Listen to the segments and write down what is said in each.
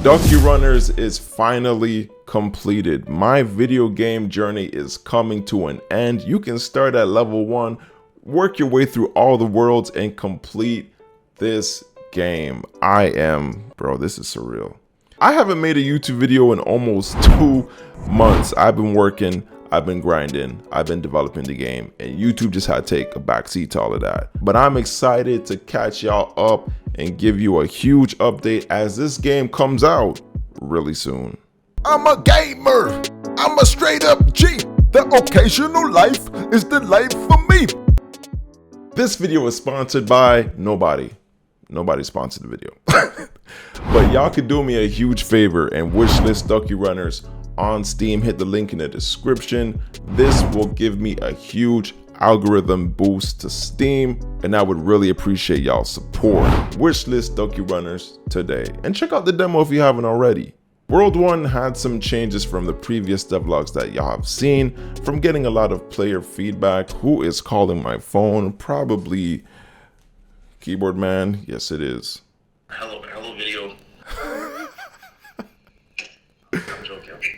Ducky Runnerz is finally completed. My video game journey is coming to an end. You can start at level 1, work your way through all the worlds, and complete this game. Bro, this is surreal. I haven't made a YouTube video in almost 2 months. I've been working, I've been grinding, I've been developing the game, and YouTube just had to take a backseat to all of that. But I'm excited to catch y'all up and give you a huge update as this game comes out really soon. I'm a gamer. I'm a straight up G. The occasional life is the life for me. This video is sponsored by nobody. Nobody sponsored the video. But y'all could do me a huge favor and wishlist Ducky Runnerz on Steam. Hit the link in the description. This will give me a huge algorithm boost to Steam, and I would really appreciate y'all's support. Wishlist Ducky Runnerz today, and check out the demo if you haven't already. World 1 had some changes from the previous devlogs that y'all have seen, from getting a lot of player feedback. Who is calling my phone? Probably Keyboard Man. Yes, it is. Hello video.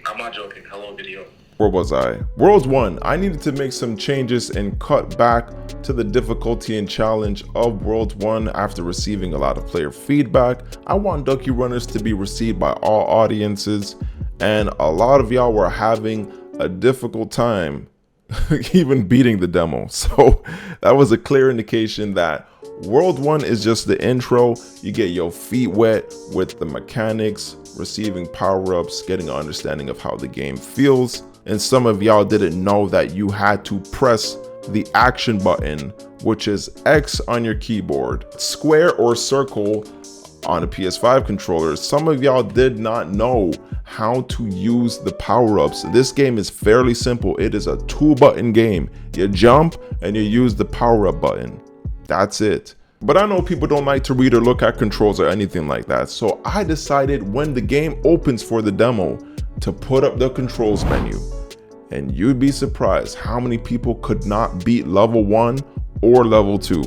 I'm not joking. Hello video. Where was I? World 1, I needed to make some changes and cut back to the difficulty and challenge of World 1 after receiving a lot of player feedback. I want Ducky Runnerz to be received by all audiences, and a lot of y'all were having a difficult time even beating the demo. So that was a clear indication that World 1 is just the intro. You get your feet wet with the mechanics, receiving power-ups, getting an understanding of how the game feels. And some of y'all didn't know that you had to press the action button, which is X on your keyboard, square or circle on a PS5 controller. Some of y'all did not know how to use the power-ups. This game is fairly simple. It is a 2-button game. You jump and you use the power-up button. That's it. But I know people don't like to read or look at controls or anything like that. So I decided when the game opens for the demo to put up the controls menu. And you'd be surprised how many people could not beat level 1 or level 2.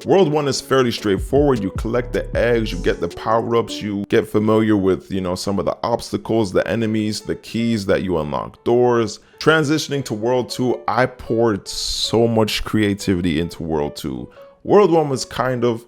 World 1 is fairly straightforward. You collect the eggs, you get the power-ups, you get familiar with, some of the obstacles, the enemies, the keys that you unlock doors. Transitioning to World 2, I poured so much creativity into World 2. World 1 was kind of,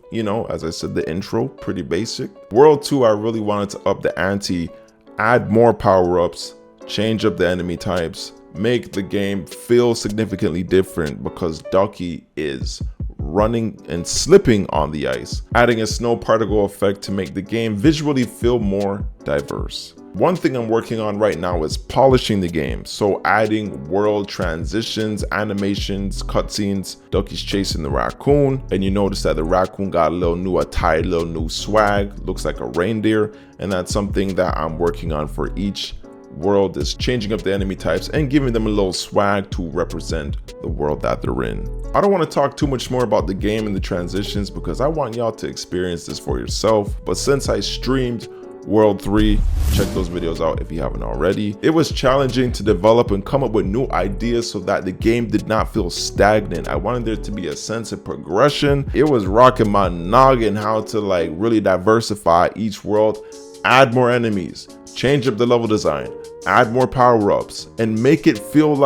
as I said, the intro, pretty basic. World 2, I really wanted to up the ante, add more power-ups, change up the enemy types, make the game feel significantly different because Ducky is running and slipping on the ice, adding a snow particle effect to make the game visually feel more diverse. One thing I'm working on right now is polishing the game, so adding world transitions, animations, cutscenes. Ducky's chasing the raccoon, and you notice that the raccoon got a little new attire, little new swag, looks like a reindeer, and that's something that I'm working on for each world, is changing up the enemy types and giving them a little swag to represent the world that they're in. I don't want to talk too much more about the game and the transitions because I want y'all to experience this for yourself. But since I streamed World 3, check those videos out if you haven't already. It was challenging to develop and come up with new ideas so that the game did not feel stagnant. I wanted there to be a sense of progression. It was rocking my noggin how to really diversify each world, add more enemies, change up the level design, add more power-ups, and make it feel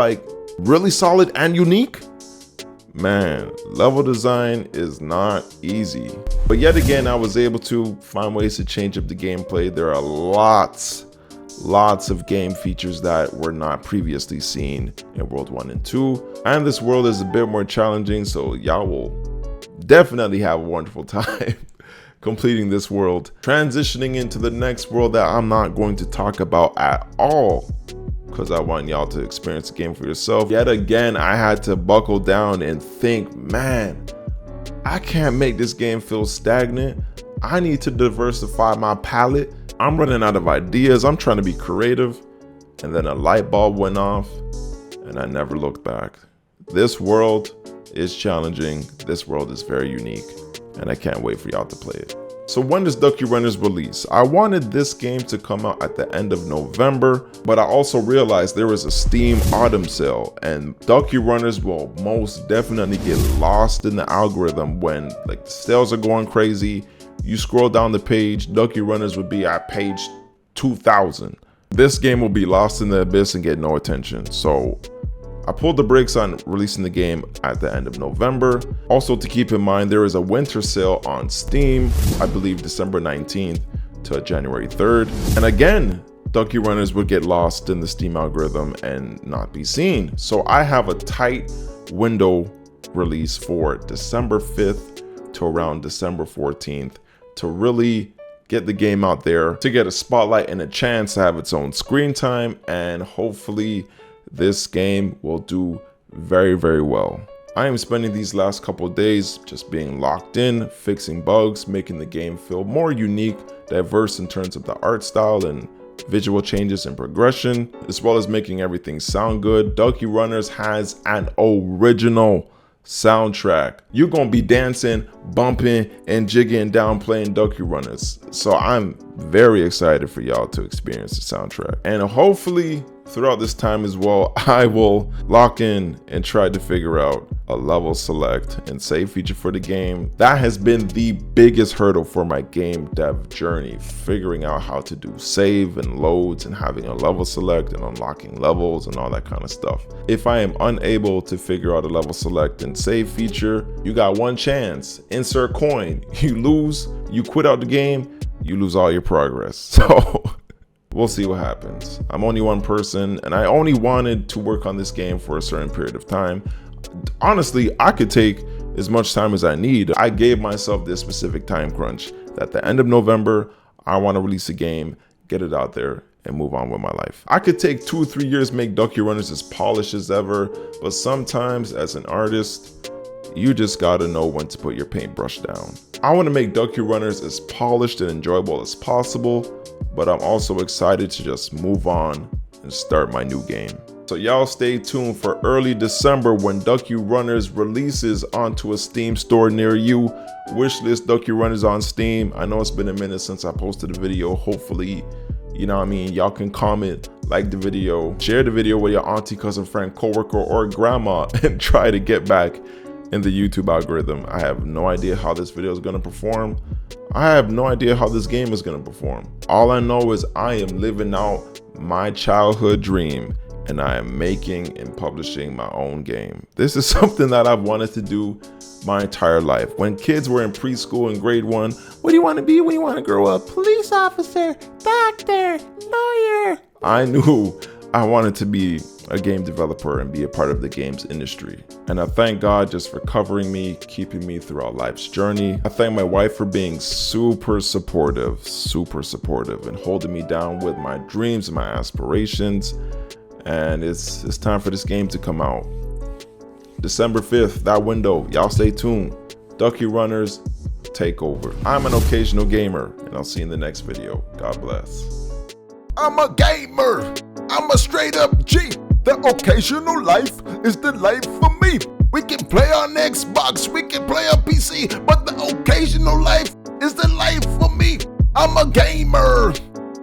really solid and unique. Man, level design is not easy. But yet again, I was able to find ways to change up the gameplay. There are lots of game features that were not previously seen in World 1 and 2. And this world is a bit more challenging, so y'all will definitely have a wonderful time completing this world. Transitioning into the next world that I'm not going to talk about at all because I want y'all to experience the game for yourself. Yet again, I had to buckle down and think, man, I can't make this game feel stagnant. I need to diversify my palette. I'm running out of ideas. I'm trying to be creative. And then a light bulb went off and I never looked back. This world is challenging. This world is very unique, and I can't wait for y'all to play it. So when does Ducky Runnerz release? I wanted this game to come out at the end of November, but I also realized there was a Steam autumn sale, and Ducky Runnerz will most definitely get lost in the algorithm when the sales are going crazy. you scroll down the page, Ducky Runnerz would be at page 2000. This game will be lost in the abyss and get no attention. So I pulled the brakes on releasing the game at the end of November. Also to keep in mind, there is a winter sale on Steam, I believe December 19th to January 3rd. And again, Ducky Runnerz would get lost in the Steam algorithm and not be seen. So I have a tight window release for December 5th to around December 14th to really get the game out there, to get a spotlight and a chance to have its own screen time, and hopefully this game will do very, very well. I am spending these last couple of days just being locked in, fixing bugs, making the game feel more unique, diverse in terms of the art style and visual changes and progression, as well as making everything sound good. Ducky Runnerz has an original soundtrack. You're gonna be dancing, bumping, and jigging down playing Ducky Runnerz. So I'm very excited for y'all to experience the soundtrack. And hopefully throughout this time as well, I will lock in and try to figure out a level select and save feature for the game. That has been the biggest hurdle for my game dev journey, figuring out how to do save and loads and having a level select and unlocking levels and all that kind of stuff. If I am unable to figure out a level select and save feature, you got one chance. Insert coin. You lose, you quit out the game, you lose all your progress. So we'll see what happens. I'm only one person and I only wanted to work on this game for a certain period of time. Honestly, I could take as much time as I need. I gave myself this specific time crunch that at the end of November, I want to release a game, get it out there, and move on with my life. I could take 2 or 3 years, make Ducky Runnerz as polished as ever, but sometimes as an artist, you just gotta know when to put your paintbrush down. I want to make Ducky Runnerz as polished and enjoyable as possible, but I'm also excited to just move on and start my new game. So y'all stay tuned for early December when Ducky Runnerz releases onto a Steam store near you. Wishlist Ducky Runnerz on Steam. I know it's been a minute since I posted a video. Hopefully, you know what I mean, y'all can comment, like the video, share the video with your auntie, cousin, friend, coworker, or grandma, and try to get back in the YouTube algorithm. I have no idea how this video is going to perform. I have no idea how this game is going to perform. All I know is I am living out my childhood dream and I am making and publishing my own game. This is something that I've wanted to do my entire life. When kids were in preschool in grade 1, what do you want to be when you want to grow up? Police officer, doctor, lawyer. I knew I wanted to be a game developer and be a part of the games industry. And I thank God just for covering me, keeping me throughout life's journey. I thank my wife for being super supportive, and holding me down with my dreams and my aspirations. And it's time for this game to come out. December 5th, that window, y'all stay tuned. Ducky Runnerz, take over. I'm an occasional gamer, and I'll see you in the next video. God bless. I'm a gamer. I'm a straight up G. The occasional life is the life for me. We can play on Xbox, we can play on PC, but the occasional life is the life for me. I'm a gamer.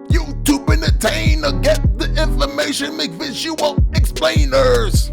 YouTube entertainer, get the information, make visual explainers.